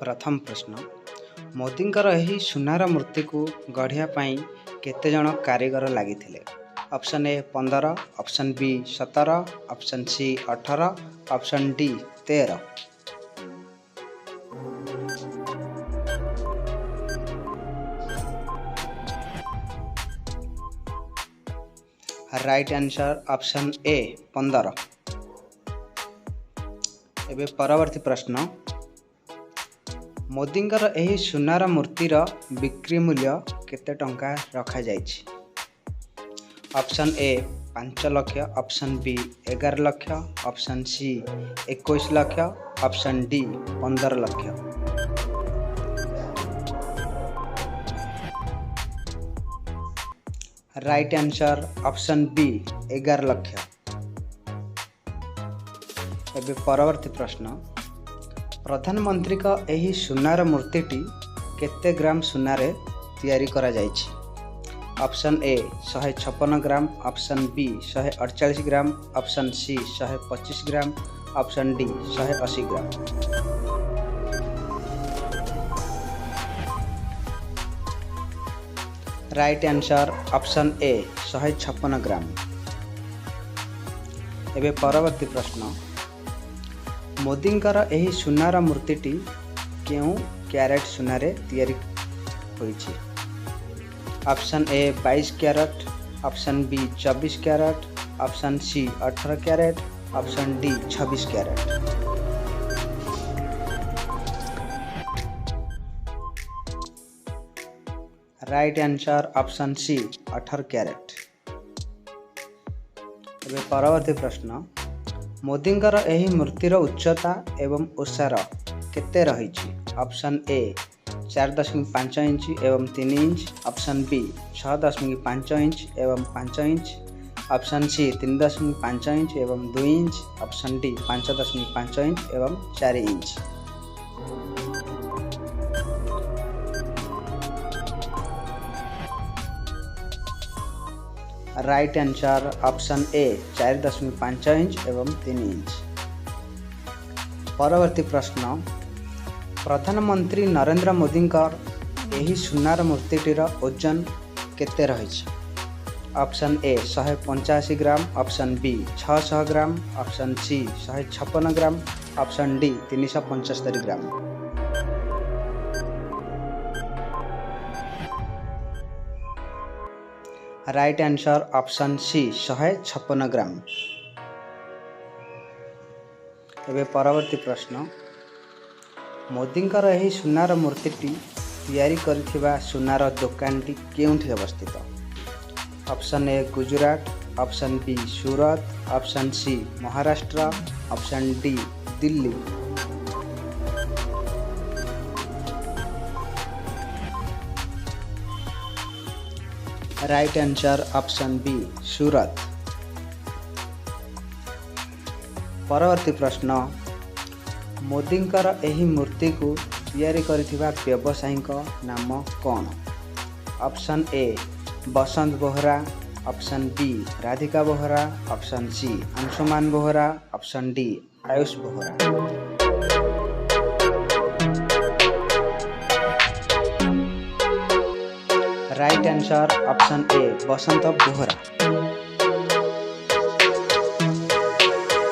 प्रथम प्रश्न मोदींकर एही सुनार मूर्ति को गढ़िया पाई केते जण कारीगर लागिथिले। Option A 15, option B 17, option C 18, option D 13। Right answer option A 15। एबे परवर्ती प्रश्न मोदींकर एही सुनार मूर्तिर बिक्री मूल्य केते टंका रखा जाइछि। Option A 5 lakh, option B 11 lakh, option C 21 lakh, option D 15 lakh. Right answer option B 11 lakh. एबे परवर्ती प्रश्न प्रधानमंत्री का एही सुनार मूर्तिटी केते ग्राम सुनारे तैयारी करा जाइछि। Option A 156 gram, option B 148 gram, option C 125 gram, option D 180 gram. Right answer option A 156 gram. एबे परवर्ती प्रश्न मोदींकर एही सुनार मूर्तिटी केउ क्यारेट सुनारे तैयारी होइछि। Option A 22 carat, option B 24 carat, option C 18 carat, option D 26 carat. Right answer option C 18 carat. एबे परवर्ती प्रश्न मोदींकर एही मूर्तिर उच्चता एवं ओसार केते रहिछि। ऑप्शन ए 4.5 इंच एवं 3 इंच, ऑप्शन बी 6.5 इंच एवं 5 इंच, ऑप्शन सी 3.5 इंच एवं 2 इंच, ऑप्शन डी 5.5 इंच एवं 4 इंच। राइट आंसर ऑप्शन ए 4.5 इंच एवं 3 इंच। परवर्ती प्रश्न प्रधानमंत्री नरेंद्र मोदींकर एही सुनार मूर्तिटीर ओजन केते रहिछि। Option A 185 gram, option B 600 gram, option C 156 gram, option D 375 gram. Right answer option C 156 gram. एबे परवर्ती प्रश्न मोदींकर एही सुनार मूर्तिटी तैयारी करिथिबा सुनार दुकानटी केउठी अवस्थित। Option A Gujarat, option B Surat, option C Maharashtra, option D Delhi. Right answer option B Surat. परवर्ती प्रश्न मोदींकर एही मूर्ति को तैयारी करिथिबा व्यवसायीक नाम कौन। Option A Basant Bohra, option B Radhika Bohra, option C Anshuman Bohra, option D Ayush Bohra. Right answer option A Basant Bohra.